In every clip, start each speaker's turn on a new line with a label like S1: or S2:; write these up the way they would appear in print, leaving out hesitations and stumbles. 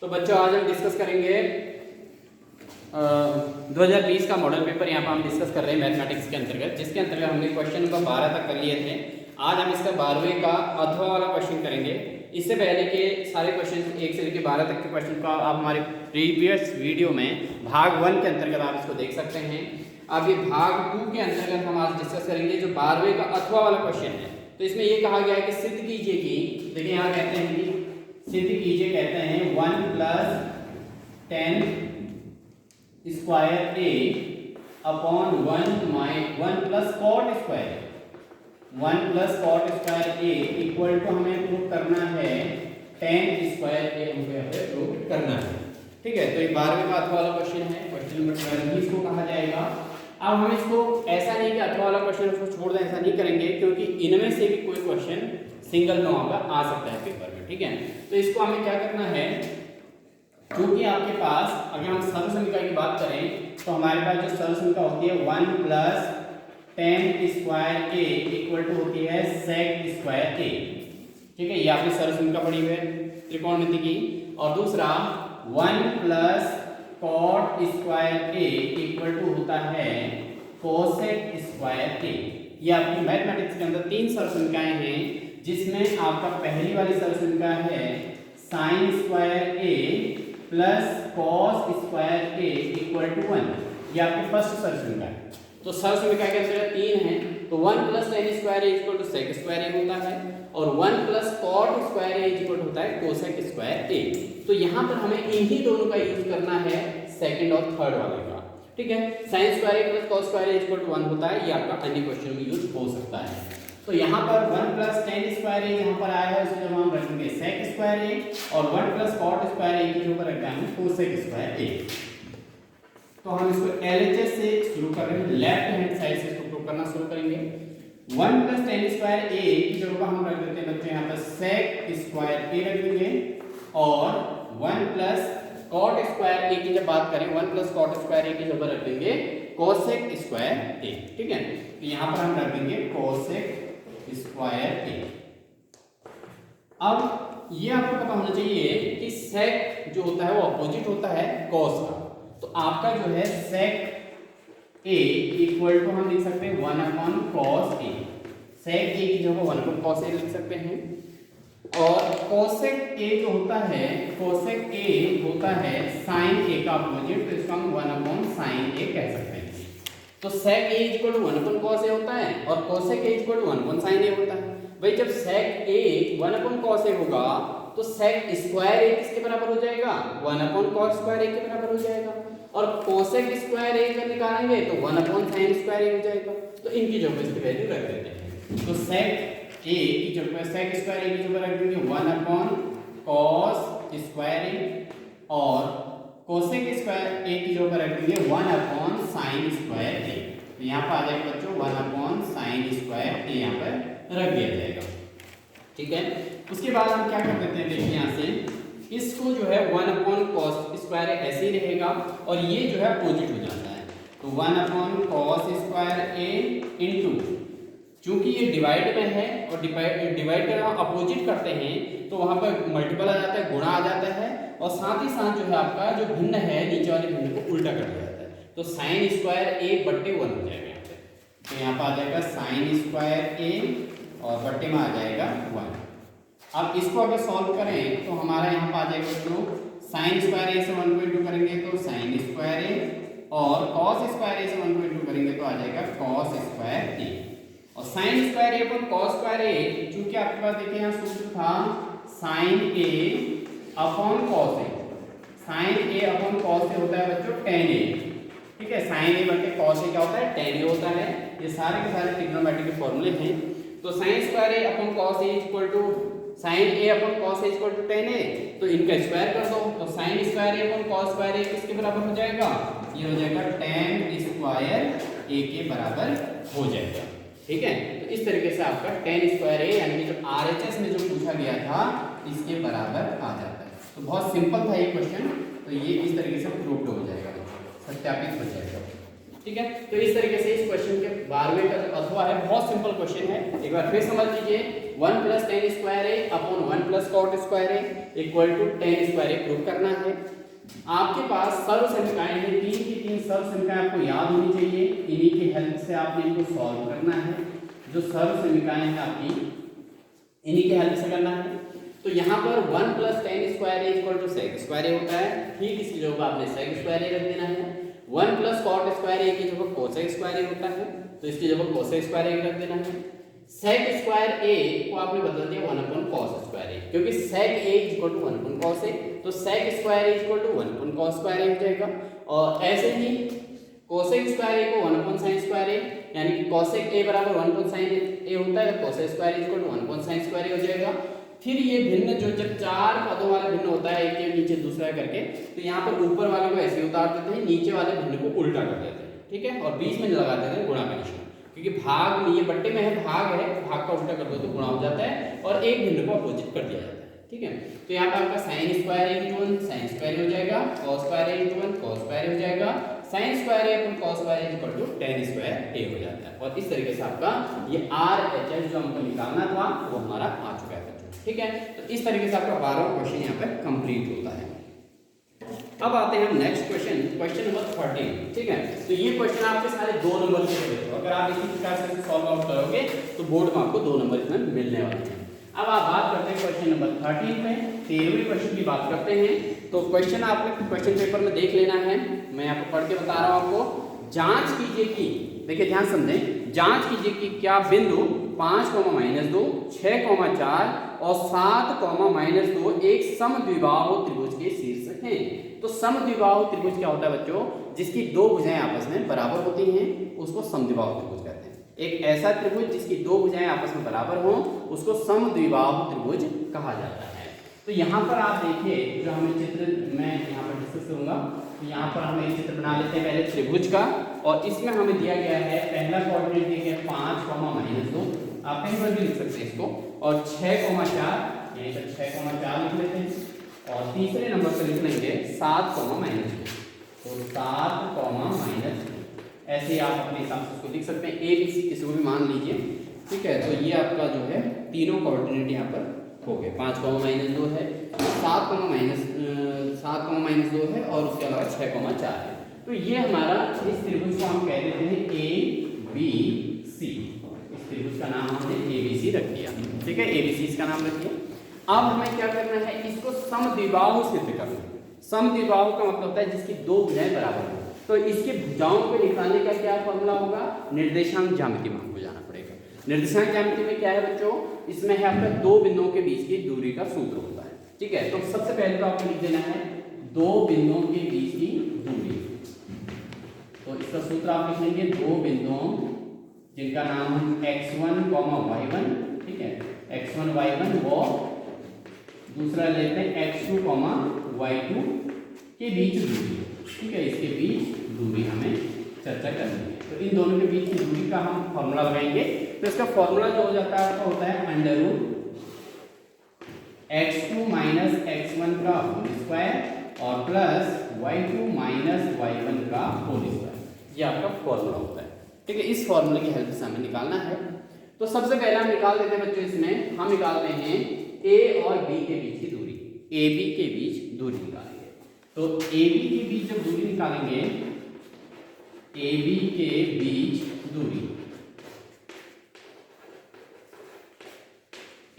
S1: तो बच्चों आज हम डिस्कस करेंगे 2020 का मॉडल पेपर यहाँ पर हम डिस्कस कर रहे हैं मैथमेटिक्स के अंतर्गत, जिसके अंतर्गत हमने क्वेश्चन नंबर 12 तक कर लिए थे। आज हम इसका 12वें का अथवा वाला क्वेश्चन करेंगे। इससे पहले के सारे क्वेश्चन 1 से लेकर 12 तक के क्वेश्चन का आप हमारे प्रीवियस वीडियो में भाग 1 के अंतर्गत आप इसको देख सकते हैं। अब ये भाग 2 के अंतर्गत हम आज डिस्कस करेंगे जो 12वें का अथवा वाला क्वेश्चन है। तो इसमें ये कहा गया है कि सिद्ध कीजिए कि, देखिए यहाँ कहते हैं कि सिद्ध कीजिए, कहते हैं 1 + 10 square A upon 1 + cot square 1 + cot square A equal to हमें प्रूव करना है 10 स्क्वायर ए हमें प्रूव करना है। ठीक है, तो ये 12वें का अथवा वाला क्वेश्चन है, क्वेश्चन नंबर 12 ही इसको कहा जाएगा। अब हम इसको ऐसा नहीं कि अथवा वाला क्वेश्चन उसको छोड़ दें, ऐसा नहीं करेंगे, क्योंकि इनमें से भी कोई क्वेश्चन सिंगल नंबर आ सकता है पेपर में। ठीक है, तो इसको हमें क्या करना है, क्योंकि आपके पास अगर हम सरल समीकरण की बात करें तो हमारे पास जो सरल समीकरण होती है 1 + 10 स्क्वायर ए इक्वल टू होती है sec स्क्वायर ए। ठीक है, ये आपने सरल समीकरण पढ़ी हुई है त्रिकोणमिति की। और दूसरा 1 + cot square A equal to होता है cosec स्क्वायर ए। ये आपकी मैथमेटिक्स के अंदर 3 सरल समीकरण हैं, जिसमें आपका पहली वाली सरल समीकरण है sin square A plus cos square A equal to 1। ये आपकी फर्स्ट सरल समीकरण है। तो सरल समीकरण के अंदर 3 है, तो 1 + 10 square A equal to sec square A होता है, और 1 + cot स्क्वायर ए इक्वल होता है cosec स्क्वायर ए। तो यहाँ पर हमें इन्हीं दोनों का यूज करना है, सेकंड और थर्ड वाले का। ठीक है, sin square A plus cos square A equal to 1 होता है, ये आपका अन्य क्वेश्चन में यूज हो सकता है। तो यहाँ पर 1 + 10 स्क्वायर ए यहाँ पर आया है, उसके जगह हम रखेंगे sec स्क्वायर ए, और 1 + cot स्क्वायर ए के ऊपर रख देंगे cosec स्क्वायर ए। तो हम इसको LHS से शुरू कर रहे हैं, लेफ्ट हैंड साइड से इसको प्रूव करना शुरू करेंगे। 1 + 10 स्क्वायर ए की जगह हम रख देते हैं बच्चे यहाँ पर sec स्क्वायर ए रख देंगे, और 1 + cot स्क्वायर ए की जब बात करें 1 + cot स्क्वायर ए की जगह रख देंगे cosec स्क्वायर ए। ठीक है, तो यहाँ पर हम रख देंगे cosec स्क्वायर ए। अब ये आपको पता होना चाहिए कि sec जो होता है वो अपोजिट होता है cos का। तो आपका जो है sec a इक्वल टू हम लिख सकते हैं 1/cos a। sec a की जगह 1/cos a लिख सकते हैं, और cosec a जो होता है, cosec a होता है sin a का अपोजिट, तो इसको हम 1/sin a कह सकते हैं। तो sec a equal to 1/cos a होता है, और cosec a equal to 1/sin a होता है। भाई जब sec a 1/cos a होगा तो sec स्क्वायर a किसके बराबर हो जाएगा, 1/cos स्क्वायर a के बराबर हो जाएगा, और cosec स्क्वायर a का निकालेंगे तो 1/sin स्क्वायर a हो जाएगा। तो इनकी जगह इसकी वैल्यू रख देते हैं। तो sec a की जगह sec स्क्वायर a की जगह रख देंगे 1/cos स्क्वायर a, और cosec स्क्वायर a की जगह रख देंगे 1/sin स्क्वायर a। तो यहाँ पर आ जाएगा बच्चों 1/sin स्क्वायर a यहाँ पर रख दिया जाएगा। ठीक है, उसके बाद हम क्या कर देते हैं, देखिए यहाँ से इसको जो है 1/cos स्क्वायर ऐसे ही रहेगा, और ये जो है अपोजिट हो जाता है। तो 1/cos स्क्वायर a इंटू, चूंकि ये डिवाइड में है और डिवाइड कर हम अपोजिट करते हैं तो वहां पर मल्टीपल आ जाता है, गुणा आ जाता है, और साथ ही साथ जो है आपका जो भिन्न है नीचे वाले भिन्न को उल्टा कर दिया जाता है। तो sin स्क्वायर a/1 हो जाएगा यहाँ पे। तो यहाँ पर आ जाएगा sin स्क्वायर a और बट्टे में आ जाएगा 1। अब इसको अगर सॉल्व करें तो हमारा यहाँ पर आ जाएगा तो sin स्क्वायर a से 1 को इंटू करेंगे तो sin स्क्वायर a, और cos स्क्वायर a से 1 को इंटू करेंगे तो आ जाएगा cos स्क्वायर a। और sin स्क्वायर a पर cos स्क्वायर a, चूंकि आपके पास देखिए यहाँ सूत्र था sin a/cos a। sin a/cos a होता है बच्चों tan a। ठीक है, sin a बटे cos a क्या होता है, tan a होता है। ये सारे के सारे ट्रिग्नोमेट्री के फॉर्मूले हैं। तो sin square a/cos a equal to sin a/cos a equal to tan a, तो इनका स्क्वायर कर दो। तो sin square a/cos square a किसके बराबर हो जाएगा, ये हो जाएगा tan स्क्वायर a के बराबर हो जाएगा। ठीक है, तो इस तरीके से आपका tan स्क्वायर a यानी कि जो RHS में जो पूछा गया था इसके बराबर आ जाता है। तो बहुत सिंपल था ये क्वेश्चन, तो ये इस तरीके से प्रूव्ड हो जाएगा, सत्यापित हो जाएगा। ठीक है, तो इस तरीके से इस क्वेश्चन के 12वें का जो अथवा है बहुत सिंपल क्वेश्चन है। एक बार फिर समझ लीजिए 1 plus tan square A upon 1 plus cot square A equal to tan square A prove करना है। आपके पास सर्व समीकरण है, तीन की तीन सर्व समीकरण आपको याद होनी चाहिए, इन्हीं की हेल्प से आपने इनको सॉल्व करना है। जो सर्व समीकरण है आपकी इन्हीं की हेल्प से करना है। तो यहाँ पर 1 plus tan square A equal to sec square A होता है, ठीक इसकी जगह आपने सेक स्क्वायर ए रख देना है। 1 प्लस कॉट स्क्वायर ए की जगह कोसेक स्क्वायर ए होता है, तो इसकी जगह कोसेक स्क्वायर ए रख देना है। सेक स्क्वायर ए को आपने बदल दिया 1 अपॉन कॉस स्क्वायर ए, क्योंकि sec A equal to 1 upon cos A, तो sec square A equal to 1 upon cos square A हो जाएगा। और ऐसे ही कोसेक स्क्वायर ए को 1 अपॉन साइन स्क्वायर ए, यानी कि कोसेक ए बराबर 1 अपॉन साइन ए होता है, cosec square equal to 1 upon sine square A हो जाएगा। फिर ये भिन्न जो जब चार पदों वाला भिन्न होता है, एक के नीचे दूसरा करके, तो यहाँ पर ऊपर वाले को ऐसे उतार देते हैं, नीचे वाले भिन्न को उल्टा कर देते हैं, ठीक है, और बीच में लगा देते हैं गुणा का निशान, क्योंकि भाग ये बट्टे में है, भाग है, भाग का उल्टा कर दो तो गुणा हो जाता है और एक भिन्न को अपोजिट कर दिया जाता है, ठीक है। तो यहाँ पर आपका sine square A into 1 sine square हो जाएगा, cos square A into 1 cos square हो जाएगा, sine square A upon cos square A equal to tan square A हो जाता है। और इस तरीके से आपका ये RHS जो हमको निकालना था वो हमारा आ चुका है बच्चों, ठीक है। तो इस तरीके से आपका 12वां क्वेश्चन यहाँ पर कंप्लीट होता है। अब आते हैं हम नेक्स्ट क्वेश्चन, क्वेश्चन नंबर 13, ठीक है। तो ये क्वेश्चन आपके सारे 2 नंबर के हैं, अगर आप इसी प्रकार से सॉल्व आउट करोगे तो बोर्ड में आपको 2 नंबर इसमें मिलने वाले हैं। अब आप बात करते हैं क्वेश्चन नंबर 13 में, 13वें क्वेश्चन की बात करते हैं। तो क्वेश्चन आपको क्वेश्चन पेपर में देख लेना है, मैं आपको पढ़ के बता रहा हूँ आपको। जांच कीजिए कि, देखिए ध्यान समझें, जांच कीजिए कि क्या बिंदु 5, -2, 6, 4 और 7, -2 एक समद्विबाहु त्रिभुज के शीर्ष हैं। तो समद्विबाहु त्रिभुज क्या होता है बच्चों, जिसकी दो भुजाएं आपस में बराबर होती हैं उसको समद्विबाहु त्रिभुज कहते हैं। एक ऐसा त्रिभुज जिसकी दो भुजाएं आपस में बराबर हों उसको समद्विबाहु त्रिभुज कहा जाता है। तो यहाँ पर आप देखिए, जो हमें चित्र मैं यहाँ पर डिस्कस करूंगा, तो यहाँ पर हम एक चित्र बना लेते हैं पहले त्रिभुज का, और इसमें हमें दिया गया है, पहला कोऑर्डिनेट दिया गया है 5, -2, आप कहीं पर भी लिख सकते हैं इसको, और 6, 4 यहीं पर 6, 4 लिख लेते हैं, और तीसरे नंबर पर लिख लेंगे 7, -2, तो 7, -2 ऐसे आप अपने हिसाब से इसको लिख सकते हैं, ए बी सी किसी को भी मान लीजिए, ठीक है। तो ये आपका जो है तीनों कोऑर्डिनेट यहाँ पर हो गए, 5, -2 है, 7, -2 है, और उसके अलावा 6, 4 है। तो ये हमारा इस त्रिभुज को हम कह देते हैं ABC, इस त्रिभुज का नाम हमने ABC रख दिया, ठीक है, ABC इसका नाम रख दिया। अब हमें क्या करना है, इसको समद्विबाहु सिद्ध करना है। समद्विबाहु का मतलब होता है जिसकी दो भुजाएं बराबर हो। तो इसकी भुजाओं को निकालने का क्या फॉर्मूला होगा, निर्देशांक ज्यामिति में हमको जाना पड़ेगा। निर्देशांक ज्यामिति में क्या है बच्चों, इसमें है आपका दो बिंदुओं के बीच की दूरी का सूत्र होता है, ठीक है। तो सबसे पहले तो आपको लिख देना है दो बिंदुओं के बीच की दूरी, तो इसका सूत्र आप लिख लेंगे, दो बिंदुओं जिनका नाम है x1, y1, ठीक है, x1, y1, वो दूसरा लेते हैं x2, y2 के बीच दूरी, ठीक है, इसके बीच दूरी हमें चर्चा करनी है। तो इन दोनों के बीच की दूरी का हम फॉर्मूला लगाएंगे। तो इसका फॉर्मूला जो हो जाता है आपका होता है √x2 - x1 का होल स्क्वायर और प्लस y2 - y1 का होल स्क्वायर, ये आपका फॉर्मूला होता है, ठीक है। इस फॉर्मूले की हेल्प से हमें निकालना है। तो सबसे पहले हम निकाल देते हैं बच्चों, इसमें हम निकालते हैं a और b के बीच की दूरी, ab के बीच दूरी निकालेंगे। तो AB के बीच जब दूरी निकालेंगे, AB के बीच दूरी,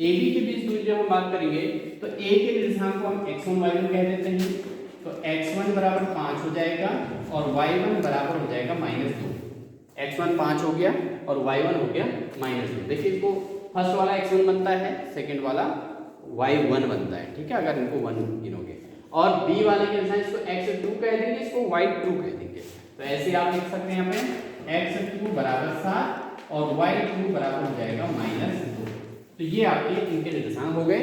S1: AB के बीच दूरी जब हम बात करेंगे तो A के निर्देशांक को हम x1, y1 कह देते हैं। तो x1 बराबर 5 हो जाएगा और y1 बराबर हो जाएगा -2। x1 5 हो गया और y1 हो गया -2। देखिए इसको फर्स्ट वाला x1 बनता है, सेकंड वाला y1 बनता है, ठीक है, अगर इनको 1 गिनोगे। और b वाले के अनुसार इसको x2 कह देंगे, इसको y2 कह देंगे। तो ऐसे आप लिख सकते हैं यहाँ पे x2 बराबर 7 और y2 बराबर हो जाएगा -2। तो ये आपके इनके निर्देशांक हो गए।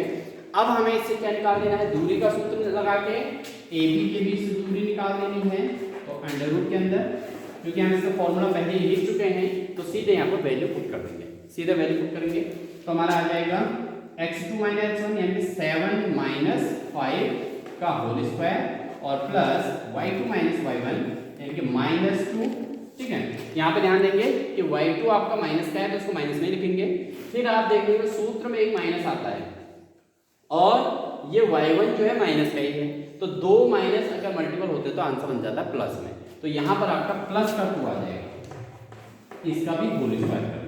S1: अब हमें इससे क्या निकाल देना है, दूरी का सूत्र लगा के AB के बीच से दूरी निकाल देनी है। तो अंडर के अंदर, क्योंकि हम इसका फॉर्मूला पहले ही लिख चुके हैं, तो सीधे यहाँ पर वैल्यू पुट कर देंगे, सीधे वैल्यू पुट करेंगे तो हमारा आ जाएगा x2 - x1 यानी 7 - 5 का होल स्क्वायर और प्लस y2 - y1 यानी कि -2 ठीक है, यहाँ पे ध्यान देंगे कि y2 आपका माइनस का है तो उसको माइनस में लिखेंगे। फिर आप देखेंगे सूत्र में एक माइनस आता है और ये y1 जो है माइनस का ही है, तो दो माइनस अगर मल्टीपल होते तो आंसर बन जाता है प्लस में। तो यहाँ पर आपका प्लस का 2 आ जाएगा, इसका भी होल स्क्वायर करना है।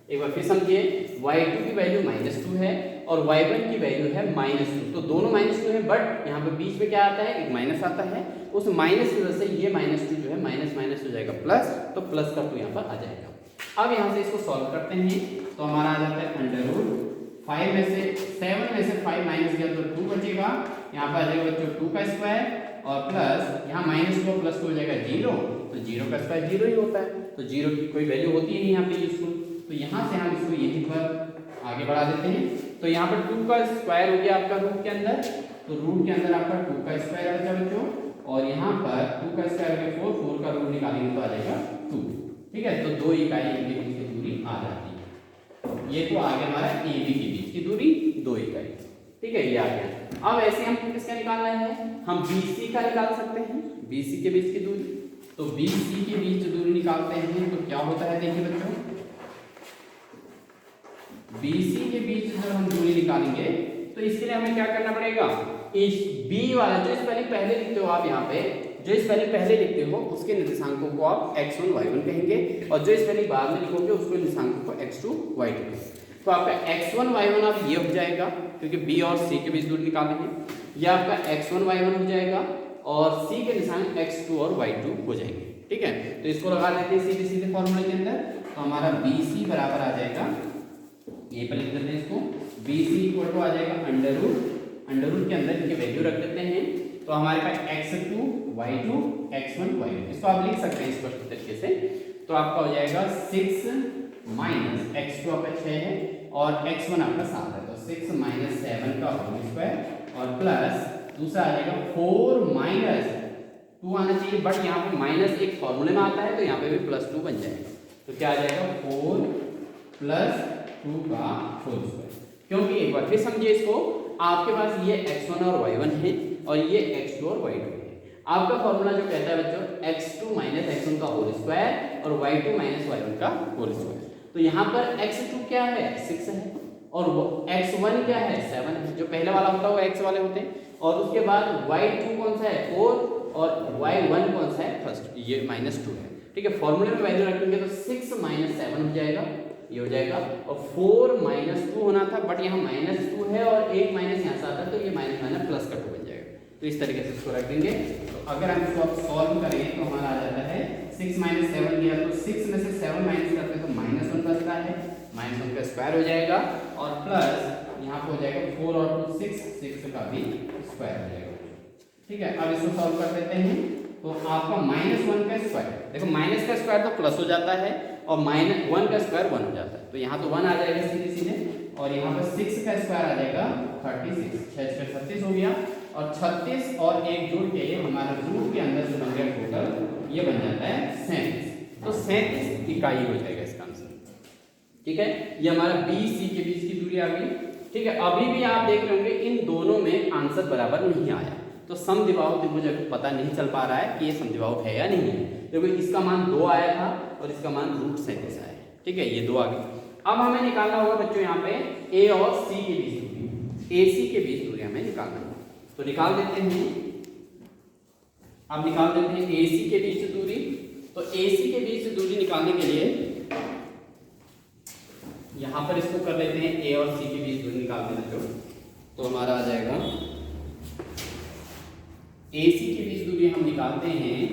S1: एक बार फिर समझिए, y2 की वैल्यू -2 है और y1 की वैल्यू है -2, तो दोनों -2 है, बट यहाँ पे बीच में क्या आता है, एक माइनस आता है। उस माइनस की वजह से ये -2 जो है माइनस माइनस हो जाएगा प्लस, तो प्लस का 2 यहाँ पर आ जाएगा। अब यहाँ से इसको सॉल्व करते हैं तो हमारा आ जाता है अंडर 5 में से 7 में से 5 माइनस किया तो 2 बचेगा, यहाँ पर आ जाएगा बच्चों 2 का स्क्वायर और प्लस यहाँ -2 प्लस 2 हो जाएगा 0, तो 0 का स्क्वायर 0 ही होता है, तो 0 की कोई वैल्यू होती ही नहीं यहाँ पे यूजफुल। तो यहाँ से हम इसको यहीं पर आगे बढ़ा देते हैं। तो यहाँ पर 2 का स्क्वायर हो गया आपका रूट के अंदर, तो रूट के अंदर आपका 2 का स्क्वायर बचा बच्चों, और यहाँ पर 2 का स्क्वायर हो गया 4, 4 का रूट निकालेंगे तो आ जाएगा 2। ठीक है, तो 2 इकाई इनके बीच की दूरी आ जाती है। ये तो आगे हमारा ए बी के बीच की दूरी 2 इकाई। ठीक है, ये आ गया। अब ऐसे हम किसका निकालना है, हम BC का निकाल सकते हैं, BC के बीच की दूरी। तो BC के बीच दूरी निकालते हैं तो क्या होता है, देखिए बच्चों, BC के बीच जब हम दूरी निकालेंगे तो इसके लिए हमें क्या करना पड़ेगा, इस B वाला जो स्पेलिंग पहले लिखते हो आप, यहाँ पे जो स्पेलिंग पहले लिखते हो उसके निर्देशांकों को आप x1 y1 कहेंगे, और जो स्पेलिंग बाद में लिखोगे उसके निर्देशांकों को x2 y2 कहेंगे। तो आपका x1 y1 अब ये हो जाएगा, क्योंकि B और C के बीच दूरी निकालनी है। ये आपका x1 y1 हो जाएगा और C के निशान x2 और y2 हो जाएंगे। ठीक है, तो इसको लगा देते हैं सीधे सीधे फॉर्मूले के अंदर। तो हमारा BC बराबर आ जाएगा, ये पर लिख देते हैं इसको, BC इक्वल टू आ जाएगा अंडर रूट के अंदर इनके वैल्यू रख देते हैं। तो हमारे पास x2 y2 x1 y1, इसको आप लिख सकते हैं स्पष्ट तरीके से। तो आपका हो जाएगा 6 माइनस x2 आपका 6 है और x1 आपका 7 है, तो 6 माइनस 7 का होल स्क्वायर और प्लस दूसरा आ जाएगा 4 माइनस 2 आना चाहिए, बट यहाँ पे माइनस एक फॉर्मूले में आता है तो यहाँ पे भी +2 बन जाएगा। तो क्या आ जाएगा 4 प्लस 2 का होल स्क्वायर। क्योंकि एक बार फिर समझिए इसको, आपके पास ये x1 और y1 है और ये x2 और y2 है। आपका फॉर्मूला जो कहता है बच्चों x2 माइनस x1 का होल स्क्वायर और y2 माइनस y1 का होल स्क्वायर। तो यहाँ पर x2 क्या है, 6 है, और x1 क्या है, 7 है। जो पहले वाला होता है वो x वाले होते हैं, और उसके बाद y2 कौन सा है, 4, और y1 कौन सा है, फर्स्ट, ये -2 है। ठीक है, फॉर्मूले में वैल्यू रखेंगे तो 6 माइनस 7 हो जाएगा, ये हो जाएगा, और 4 माइनस 2 होना था, बट यहाँ -2 है और एक माइनस यहाँ से आता है तो ये माइनस माइनस प्लस का 2 बन जाएगा। तो इस तरीके से इसको रख देंगे। तो अगर हम इसको अब सॉल्व करें तो हमारा आ जाता है 6 माइनस 7 दिया, तो 6 में से 7 माइनस करते हैं तो -1 बचता है, -1 का स्क्वायर हो जाएगा, और प्लस यहाँ पे हो जाएगा 4 और 2 6 का भी स्क्वायर हो जाएगा। ठीक है, अब इसको सॉल्व कर देते हैं। तो आपका -1 का स्क्वायर, देखो माइनस का स्क्वायर तो प्लस हो जाता है और -1 का स्क्वायर 1 हो जाता है, तो यहाँ तो 1 आ जाएगा सीधे सीधे, और यहाँ पर 6 का स्क्वायर आ जाएगा 36, 6 से 36 हो गया, और 36 और 1 जोड़ के हमारा रूट के अंदर जो बन गया टोटल, ये बन जाता है 37। तो 37 इकाई हो जाएगा इसका आंसर। ठीक है, ये हमारा BC के बीच की दूरी आ गई। ठीक है, अभी भी आप देख रहे होंगे इन दोनों में आंसर बराबर नहीं आया, तो समद्विबाहु मुझे पता नहीं चल पा रहा है कि ये समद्विबाहु है या नहीं है। देखो इसका मान 2 आया था और इसका मान √37 आया है। ठीक है, ये 2 आ गए। अब हमें निकालना होगा बच्चों यहाँ पे A और C के बीच दूरी, AC के बीच दूरी हमें निकालना है। तो निकाल देते हैं, अब निकाल देते हैं AC के बीच दूरी। तो AC के बीच दूरी निकालने के लिए यहाँ पर इसको कर लेते हैं A और C के बीच दूरी निकालते हैं बच्चों। तो हमारा आ जाएगा AC के बीच दूरी हम निकालते हैं,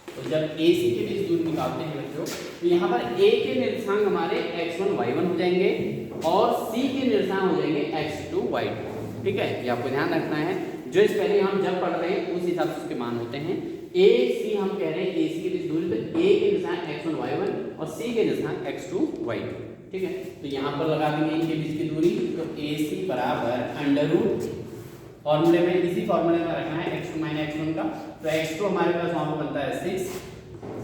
S1: तो जब AC के बीच दूरी निकालते हैं बच्चों, तो यहाँ पर A के निर्देशांक हमारे x1 y1 हो जाएंगे और C के निर्देशांक हो जाएंगे x2 y2। ठीक है, ये आपको ध्यान रखना है, जो स्पेलिंग हम जब पढ़ रहे हैं उस हिसाब से उसके मान होते हैं। AC हम कह रहे हैं AC के बीच दूरी, तो A के निर्देशांक x1 y1 और C के निर्देशांक x2 y2। ठीक है, तो यहाँ पर लगा देंगे इनके बीच की दूरी। तो AC बराबर अंडर रूट, फॉर्मूले में इसी फॉर्मूले में रखना है x2 माइनस x1 का, तो x2 हमारे पास वहाँ पर बनता है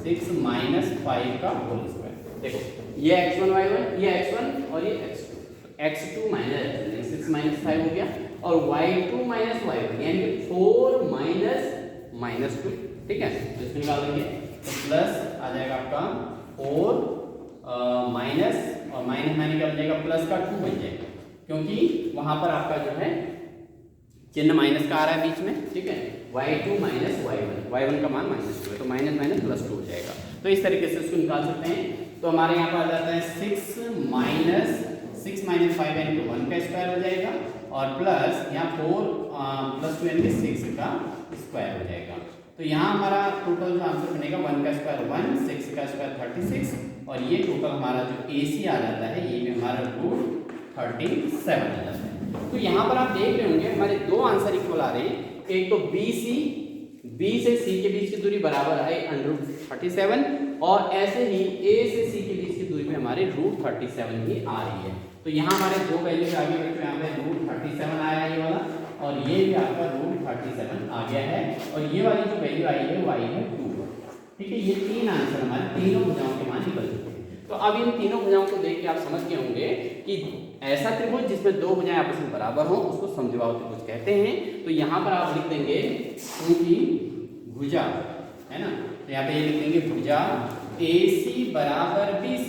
S1: 6 माइनस 5 का होल स्क्वायर। देखो ये x1 y1, ये x1 और ये x2, x2 माइनस 6 माइनस 5 हो गया, और y2 माइनस y1 यानी कि 4 माइनस -2, ठीक है। तो इसको निकाल देंगे तो प्लस आ जाएगा आपका 4 माइनस और माइनस माइनस क्या बन जाएगा प्लस का 2 बन जाएगा, क्योंकि वहां पर आपका जो है चिन्ह माइनस का आ रहा है बीच में, ठीक है। y2 माइनस y1 का मान -2 है, तो माइनस माइनस +2 हो जाएगा। तो इस तरीके से इसको निकाल सकते हैं। तो हमारे यहाँ पर आ जाता है 6 माइनस 5 यानी कि 1 का स्क्वायर हो जाएगा और प्लस यहाँ 4 + 2 यानी कि 6 का स्क्वायर हो जाएगा। तो यहाँ हमारा टोटल जो आंसर बनेगा 1 का स्क्वायर 1, 6 का स्क्वायर 36 और ये टोटल हमारा जो AC आ जाता है ये भी हमारा √37 आ जाता है। तो यहाँ पर आप देख रहे होंगे हमारे दो आंसर इक्वल आ रहे हैं। एक तो B से C के बीच की दूरी बराबर है √37 और ऐसे ही A से C के बीच की दूरी में हमारे √37 ही आ रही है। तो यहाँ हमारे दो वैल्यूज आ गए बच्चों, यहाँ पे √37 आया ये वाला और ये भी आपका √37 आ गया है और ये वाली जो वैल्यू आई है वो आई है 2, ठीक है। ये तीन आंसर हमारे तीनों भुजाओं के मान निकल चुके हैं। तो अब इन तीनों भुजाओं को देख के आप समझ गए होंगे कि ऐसा त्रिभुज जिसमें दो भुजाएं आपस में बराबर हो उसको समद्विबाहु त्रिभुज कहते हैं। तो यहाँ पर आप लिख देंगे क्योंकि भुजा है ना, तो यहाँ पे ये लिख देंगे भुजा AC बराबर BC,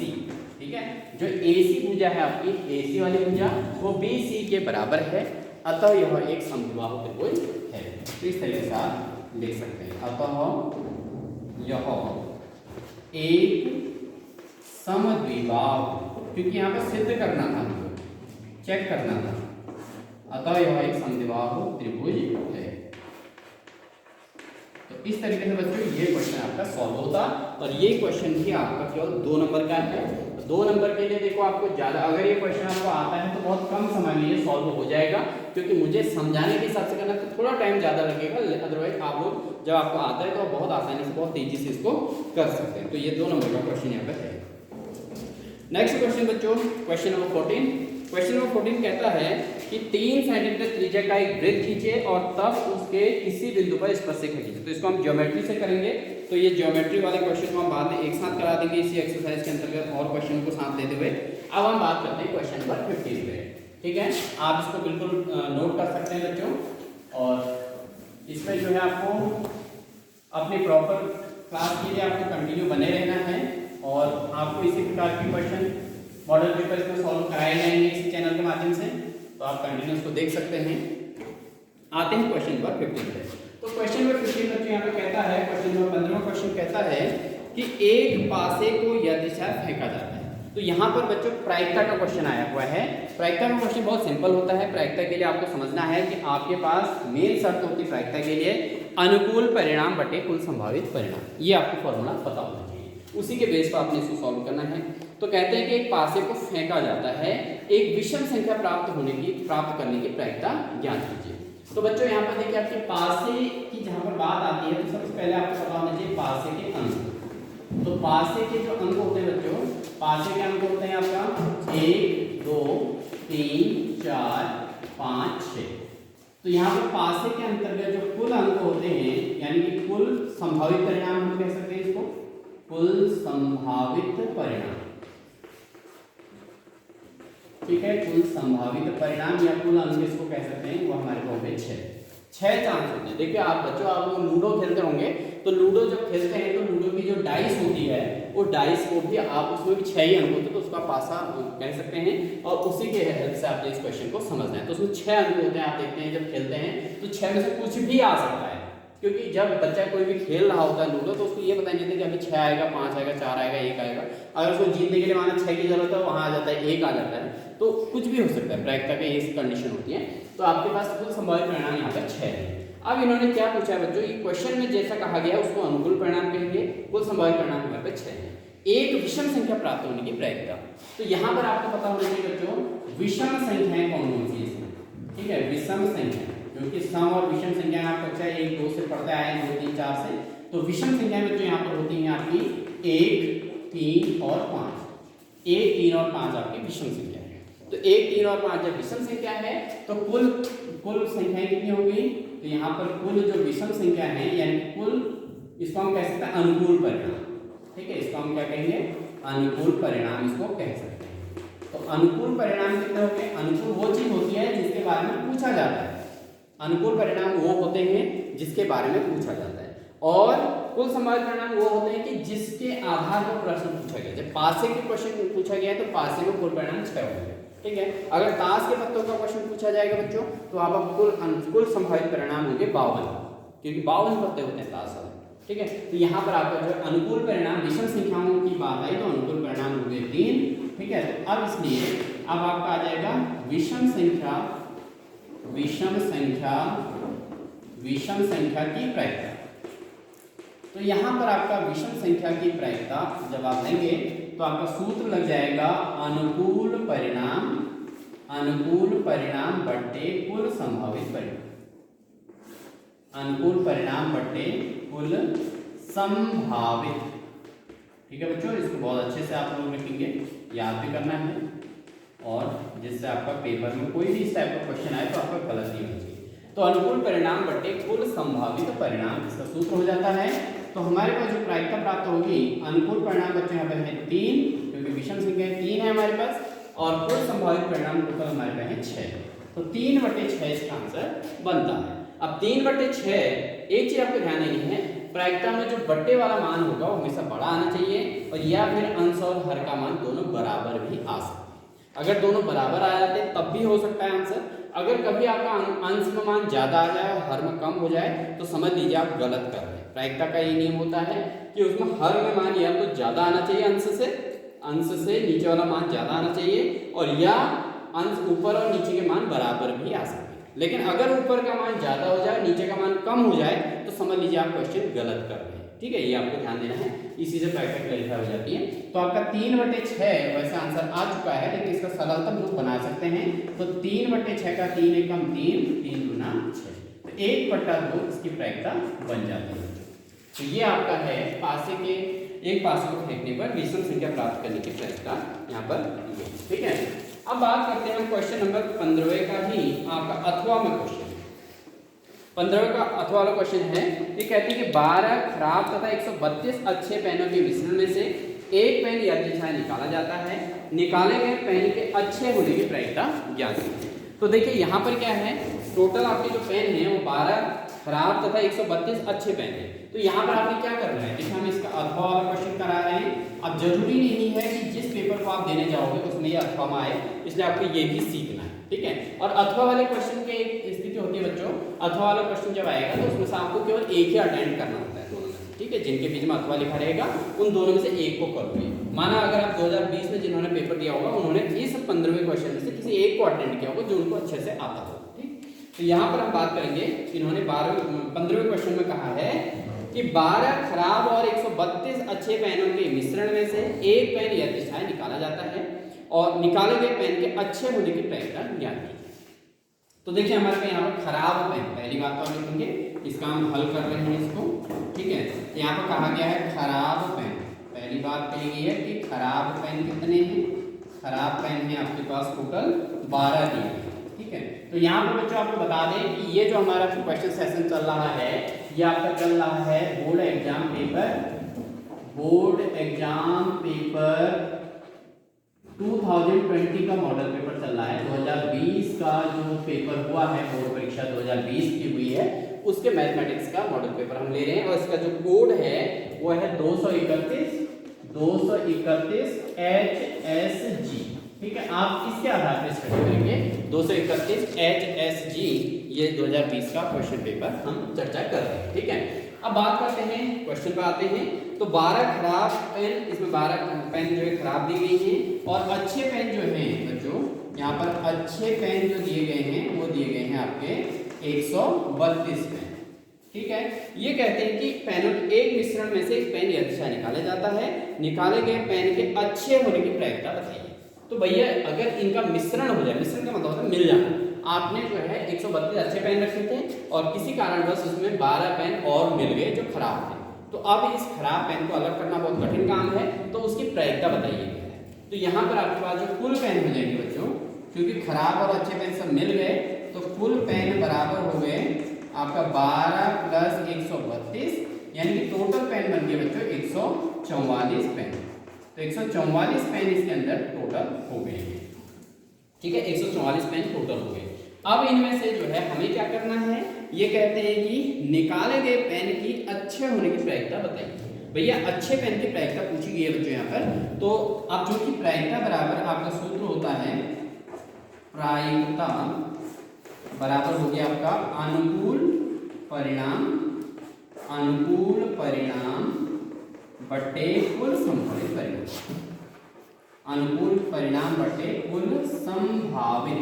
S1: ठीक है। जो AC भुजा है आपकी AC वाली भुजा वो BC के बराबर है, अतः यह एक समद्विबाहु त्रिभुज है। तो इस तरीके से आप लिख सकते हैं, अतः यह एक समद्विबाहु, क्योंकि यहाँ पर सिद्ध करना था, चेक करना था, अतः यह एक समद्विबाहु त्रिभुज है। तो इस तरीके से बच्चों ये क्वेश्चन आपका सॉल्व होता और ये क्वेश्चन भी आपका केवल 2 नंबर का है। तो 2 नंबर के लिए देखो आपको ज़्यादा अगर ये क्वेश्चन आपको आता है तो बहुत कम समय में ये सॉल्व हो जाएगा, क्योंकि मुझे समझाने के हिसाब से करना तो थोड़ा टाइम ज़्यादा लगेगा। अदरवाइज आप लोग जब आपको आता है तो बहुत आसानी से बहुत तेजी से इसको कर सकते हैं। तो ये 2 नंबर का क्वेश्चन यहाँ पर है। नेक्स्ट क्वेश्चन बच्चों, क्वेश्चन नंबर 14। क्वेश्चन नंबर 14 कहता है कि 3 सेंटीमीटर त्रिज्या का एक वृत्त खींचे और तब उसके किसी बिंदु पर स्पर्शरेखा खींचे। तो इसको हम ज्योमेट्री से करेंगे, तो ये ज्योमेट्री वाले क्वेश्चन को हम बाद में एक साथ करा देंगे इसी एक्सरसाइज के अंतर्गत और क्वेश्चन को साथ लेते हुए। अब हम बात करते हैं क्वेश्चन नंबर 15 पे, ठीक है। आप इसको बिल्कुल नोट कर सकते हैं बच्चों और इसमें जो है आपको अपनी प्रॉपर क्लास के लिए आपको कंटिन्यू बने रहना है और आपको इसी प्रकार के क्वेश्चन मॉडल पेपर इसमें सॉल्व कराए जाएंगे इस चैनल के माध्यम से, तो आप कंटिन्यू इसको देख सकते हैं। आते हैं क्वेश्चन नंबर 15 पे। तो क्वेश्चन नंबर 15 बच्चों यहाँ पे कहता है, क्वेश्चन नंबर 15वां क्वेश्चन कहता है कि एक पासे को यह दिशा फेंका जाता है। तो यहाँ पर बच्चों प्रायिकता का क्वेश्चन आया हुआ है। प्रायिकता का क्वेश्चन बहुत सिंपल होता है। प्रायिकता के लिए आपको समझना है कि आपके पास मेन शर्त होती है प्रायिकता के लिए अनुकूल परिणाम बटे कुल संभावित परिणाम, ये आपको फॉर्मूला पता होना चाहिए, उसी के बेस पर आपने इसको सॉल्व करना है। तो कहते हैं कि एक पासे को फेंका जाता है, एक विषम संख्या प्राप्त करने की प्रायिकता ज्ञात कीजिए। तो बच्चों यहाँ पर देखिए आपके पासे की जहाँ पर बात आती है तो सबसे पहले आपको पता होना चाहिए पासे के अंक। तो पासे के जो अंक होते हैं बच्चों, पासे के अंक होते हैं आपका 1 2 3 4 5 6। तो यहाँ पर पासे के अंतर्गत जो कुल अंक होते हैं यानी कि कुल संभावित परिणाम हम कह सकते हैं इसको, कुल संभावित परिणाम, ठीक है। कुल संभावित परिणाम या कुल अंक इसको कह सकते हैं, वो हमारे को होंगे 6 चांस होते हैं। देखिए आप बच्चों आप लोग लूडो खेलते होंगे, तो लूडो जब खेलते हैं तो लूडो की जो डाइस होती है वो डाइस को भी आप उसमें भी 6 ही अंक होते हैं, तो उसका पासा कह सकते हैं और उसी के हेल्प से आपने इस क्वेश्चन को समझना है। तो उसमें 6 अंक होते हैं। आप देखते हैं जब खेलते हैं तो 6 में से कुछ भी आ सकता है, क्योंकि जब बच्चा कोई भी खेल रहा होता है लूडो तो उसको ये पता नहीं चलता कि अभी 6 आएगा 5 आएगा 4 आएगा 1 आएगा। अगर उसको जीतने के लिए माना 6 की जरूरत है वहाँ आ जाता है 1 आ जाता है, तो कुछ भी हो सकता है। प्रायिकता के ये कंडीशन होती है। तो आपके पास कुल संभावित परिणाम यहाँ पर 6 है। अब इन्होंने क्या पूछा है बच्चों, ये क्वेश्चन में जैसा कहा गया उसको अनुकूल परिणाम कहेंगे, कुल संभावित परिणाम यहाँ पे 6 है। एक विषम संख्या प्राप्त होने की प्रायिकता, तो यहाँ पर आपको पता होना चाहिए बच्चों विषम संख्याएं कौन कौन सी इसमें, ठीक है। विषम संख्या, क्योंकि सम और विषम संख्या आप कक्षा 1 2 से पढ़ते आए हैं, 2 3 4 से, तो विषम संख्या बच्चों यहाँ पर होती है आपकी 1 3 और 5। 1 3 और 5 आपकी विषम संख्या है। तो 1 3 और 5 जब विषम संख्या है तो कुल संख्याएं कितनी होंगी, तो यहाँ पर कुल जो विषम संख्या है यानी कुल, इसको हम कह सकते हैं अनुकूल परिणाम, ठीक है। इसको हम क्या कहेंगे, अनुकूल परिणाम इसको कह सकते हैं। तो अनुकूल परिणाम कितने होंगे, अनुकूल वो चीज होती है जिसके बारे में पूछा जाता है, अनुकूल परिणाम वो होते हैं जिसके बारे में पूछा जाता है, और कुल संभावित परिणाम वो होते हैं कि जिसके आधार पर प्रश्न पूछा गया। जब पासे के क्वेश्चन पूछा गया है तो पासे में कुल परिणाम 6 होंगे, ठीक है। अगर ताश के पत्तों का क्वेश्चन पूछा जाएगा बच्चों तो आप कुल संभावित परिणाम होंगे 52, क्योंकि 52 पत्ते होते हैं ताश वाले, ठीक है। तो यहाँ पर आपका जो अनुकूल परिणाम विषम संख्याओं की बात आई तो अनुकूल परिणाम हो गए 3, ठीक है। तो अब इसलिए अब आपका आ जाएगा विषम संख्या की प्रायिकता। तो यहाँ पर आपका विषम संख्या की प्रायिकता जब आप लेंगे तो आपका सूत्र लग जाएगा अनुकूल परिणाम बट्टे कुल संभावित परिणाम, अनुकूल परिणाम बट्टे कुल संभावित, ठीक है बच्चों। इसको बहुत अच्छे से आप लोग लिखेंगे, याद भी करना है, और जिससे आपका पेपर में कोई भी इस टाइप का क्वेश्चन आए तो आपका गलत नहीं होना चाहिए। तो अनुकूल परिणाम बट्टे कुल संभावित परिणाम, इसका सूत्र हो जाता है। तो हमारे पास जो प्रायिकता प्राप्त होगी, अनुकूल परिणाम बच्चों यहाँ पे है 3, क्योंकि विषम संख्या 3 है हमारे पास, और कुल संभावित परिणाम टोटल हमारे पास है 6। तो 3/6 इसका आंसर बनता है। अब 3/6, एक चीज आपको ध्यान देनी है, प्रायिकता में जो बट्टे वाला मान होगा वो हमेशा बड़ा आना चाहिए, और या फिर अंश और हर का मान दोनों बराबर भी आ सकते हैं। अगर दोनों बराबर आ जाते तब भी हो सकता है आंसर। अगर कभी आपका अंश में मान ज्यादा आ जाए और हर में कम हो जाए तो समझ लीजिए आप गलत कर रहे हैं। प्रायिकता का ये नियम होता है कि उसमें हर में मान या तो ज्यादा आना चाहिए अंश से नीचे वाला मान ज्यादा आना चाहिए, और या अंश ऊपर और नीचे के मान बराबर भी आ सकते हैं। लेकिन अगर ऊपर का मान ज्यादा हो जाए नीचे का मान कम हो जाए तो समझ लीजिए आप क्वेश्चन गलत कर रहे हैं, ठीक है। ये आपको ध्यान देना है, इसी से प्रायिकता क्लैरिफाई हो जाती है। तो आपका 3/6 वैसे आंसर आ चुका है, लेकिन इसका सरलतम रूप बना सकते हैं। तो 3/6 का 3 एकम 3, 3 दूना 6, तो 1/2 इसकी प्रायिकता बन जाती है। तो ये आपका है पासे के एक पासे को फेंकने पर विषम संख्या प्राप्त करने की प्रायिकता यहाँ पर, ठीक है। अब बात करते हैं क्वेश्चन नंबर 15 का ही आपका अथवा में क्वेश्चन। 15 का अथवा वाला क्वेश्चन है, ये कहती है कि 12 खराब तथा 132 अच्छे पेनों के मिश्रण में से एक पेन यदि निकाला जाता है, निकाले गए पेन के अच्छे होने की प्रायिकता ज्ञात कीजिए। तो देखिए यहाँ पर क्या है, टोटल आपके जो पेन है वो 12 खराब तथा 132 अच्छे पेन है। तो यहाँ पर आपने क्या करना है, देखिए हम इसका अथवा वाला क्वेश्चन करा रहे हैं। अब जरूरी नहीं है कि जिस पेपर को आप देने जाओगे उसमें ये अथवा में आए, इसलिए आपको ये भी सीखना है, ठीक है। और अथवा वाले क्वेश्चन की एक स्थिति होती है बच्चों, अथवा वाला क्वेश्चन जब आएगा तो उसमें से आपको केवल एक ही अटेंड करना होता है दोनों में, ठीक है। जिनके बीच में अथवा लिखा रहेगा उन दोनों में से एक को करोगे। माना अगर आप 2020 में जिन्होंने पेपर दिया होगा उन्होंने इस 15वें क्वेश्चन में से किसी एक को अटेंड किया होगा जो उनको अच्छे से आता हो, ठीक। तो यहाँ पर हम बात करेंगे, इन्होंने 15वें क्वेश्चन में कहा है कि 12 खराब और 132 अच्छे पेनों के मिश्रण में से एक पेन यदि निकाला जाता है और निकाले गए पेन के अच्छे होने की प्रायिकता ज्ञात कीजिए। तो देखिए हमारे पास यहाँ पर खराब पेन, पहली बात तो हम लिखेंगे, इसका हम हल कर रहे हैं इसको, ठीक है। यहाँ पर कहा गया है खराब पेन, पहली बात कही गई है कि खराब पेन कितने हैं, खराब पेन है आपके पास टोटल 12 दिए, ठीक है। तो यहाँ पर बच्चों आपको बता दें कि ये जो हमारा क्वेश्चन सेशन चल रहा है ये आपका चल रहा है बोर्ड एग्जाम पेपर 2020 का मॉडल पेपर चल रहा है। 2020 का जो पेपर हुआ है, बोर्ड परीक्षा 2020 की हुई है, उसके मैथमेटिक्स का मॉडल पेपर हम ले रहे हैं, और इसका जो कोड है वो है 231 HSG, ठीक है। आप इसके आधार पर स्टडी करेंगे 231 HSG, ये 2020 का क्वेश्चन पेपर हम चर्चा कर रहे हैं, ठीक है। अब बात करते हैं क्वेश्चन पे आते हैं। तो 12 खराब पेन, इसमें 12 पेन जो है खराब दी गई हैं, और अच्छे पेन जो हैं बच्चों, यहाँ पर अच्छे पेन जो दिए गए हैं वो दिए गए हैं आपके 132 पेन, ठीक है। ये कहते हैं कि पेनों के एक मिश्रण में से एक पेन यदि निकाला जाता है, निकाले गए पेन के अच्छे होने की प्रायिकता बताइए। तो भैया अगर इनका मिश्रण हो जाए, मिश्रण का मतलब होता है मिल जाना, आपने जो है 132 अच्छे पेन रखे थे और किसी कारणवश उसमें 12 पेन और मिल गए जो खराब थे, तो अब इस खराब पेन को अलग करना बहुत कठिन काम है, तो उसकी प्रायिकता बताइए। तो यहाँ पर आपके पास जो कुल पेन हो जाएंगे बच्चों, क्योंकि खराब और अच्छे पेन सब मिल गए, तो कुल पेन बराबर हो गए आपका 12 + 132, यानी कि टोटल पेन बन गए बच्चों 144 पेन। तो 144 पेन इसके अंदर टोटल हो गए हैं, ठीक है। 144 पेन टोटल हो गए। अब इनमें से जो है हमें क्या करना है, ये कहते हैं कि निकाले गए पेन की अच्छे होने की प्रायिकता बताइए। भैया अच्छे पेन की प्रायिकता पूछी गई है बच्चों यहाँ पर। तो अब जो कि प्रायिकता बराबर आपका सूत्र होता है, प्रायिकता बराबर हो गया आपका अनुकूल परिणाम बटे कुल संभावित परिणाम। अनुकूल परिणाम बटे कुल संभावित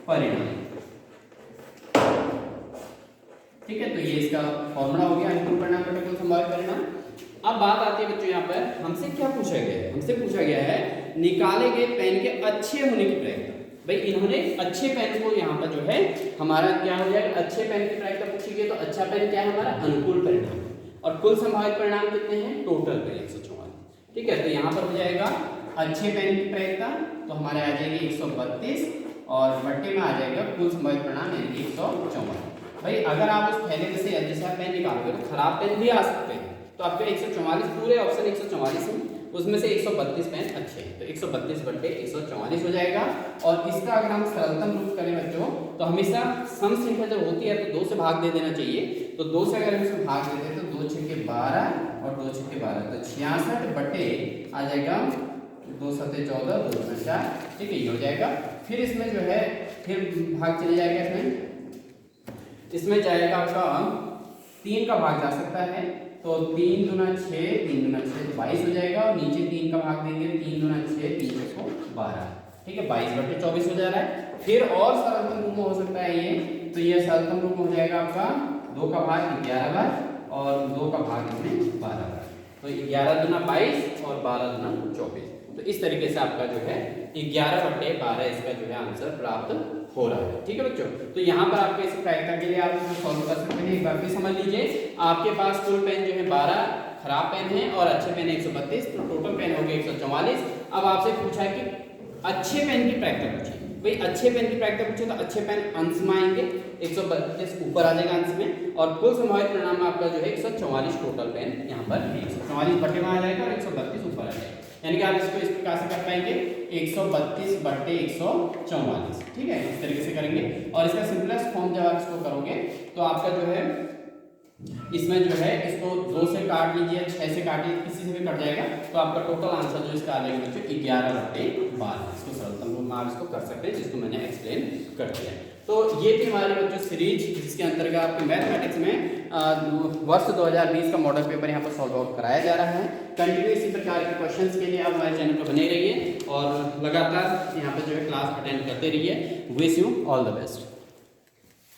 S1: परिणाम। ठीक है, तो ये इसका फॉर्मूला हो गया, अनुकूल परिणाम बटे कुल संभावित परिणाम। अब बात आती है बच्चों यहाँ पर हमसे क्या पूछा गया है, हमसे पूछा गया है निकाले गए पेन के अच्छे होने की प्रायिकता। भाई इन्होंने अच्छे पेन को यहाँ पर जो है हमारा क्या हो जाएगा, अच्छे पेन की प्रायिकता पूछी गई, तो अच्छा पेन क्या है हमारा अनुकूल परिणाम, और कुल संभावित परिणाम कितने हैं, टोटल पेन 144। ठीक है, तो यहाँ पर हो जाएगा अच्छे पेन की प्रायिकता, तो हमारे आ जाएगी 132 और बट्टे में आ जाएगा कुल संभावित परिणाम यानी कि 144। भाई अगर आप उस थैले में से जैसे आप पेन निकालोगे तो खराब पेन भी आ सकते हैं, तो आपके 144 पूरे ऑप्शन 144 हैं, उसमें से 132 पेन अच्छे हैं, तो 132 बट्टे 144 हो जाएगा। और इसका अगर हम सरलतम रूप करें बच्चों, तो हमेशा सम संख्या जब होती है तो 2 से भाग दे देना चाहिए। तो 2 से अगर हम इसमें भाग देते हैं तो 2 छक्के 12 और 2 छक्के 12, तो 66 बट्टे आ जाएगा 2 सत्ते 14, 2 दूना 4। ठीक है, ये हो जाएगा। फिर इसमें जो है फिर भाग चले जाएगा, इसमें जाएगा आपका 3 का भाग जा सकता है, तो 3 दूना 6, 3 दूना 6 तो 22 हो जाएगा, और नीचे 3 का भाग देंगे, 3 दूना 6, 3 को 12। ठीक है, 22 बट्टे 24 हो जा रहा है। फिर और सरलतम रूप में हो सकता है ये, तो ये सरलतम रूप हो जाएगा आपका 2 का भाग 11 बार और 2 का भाग इसमें 12 बार, तो 11 दूना 22 और 12 दूना 24। तो इस तरीके से आपका जो है 11 बट्टे 12 इसका जो है आंसर प्राप्त हो रहा है। ठीक है बच्चों, तो यहाँ पर आपके इस प्रायिकता के लिए आप इसको सॉल्व कर सकते हैं। एक बार फिर समझ लीजिए, आपके पास कुल पेन जो है 12 खराब पेन है और अच्छे पेन 132, तो टोटल पेन हो गए 144। अब आपसे पूछा है कि अच्छे पेन की प्रायिकता पूछी। भाई अच्छे पेन की प्रायिकता पूछे तो अच्छे पेन अंश में आएंगे, 132 ऊपर आ जाएगा अंश में, और कुल संभावित परिणाम में आपका जो है 144 टोटल पेन यहाँ पर 144 बट्टे में आ जाएगा और 132 ऊपर आ जाएगा, यानी कि आप इसको इस प्रकार से कर पाएंगे 132 बट्टे 144। ठीक है, इस तरीके से करेंगे। और इसका सिंपलेस्ट फॉर्म जब आप इसको करोगे तो आपका जो है इसमें जो है इसको 2 से काट लीजिए, 6 से काटिए, किसी से भी कट जाएगा, तो आपका टोटल आंसर जो इसका आ जाएगा बच्चों 11 बट्टे 12। इसको सरलतम रूप में आप इसको कर सकते हैं, जिसको मैंने एक्सप्लेन कर दिया। तो ये थी हमारी बच्चों सीरीज, जिसके अंतर्गत आपके मैथमेटिक्स में वर्ष 2020 का मॉडल पेपर यहाँ पर सॉल्व आउट कराया जा रहा है। कंटिन्यू इसी प्रकार के क्वेश्चंस के लिए आप हमारे चैनल पर बने रहिए और लगातार यहाँ पर जो है क्लास अटेंड करते रहिए। Wish you all the best.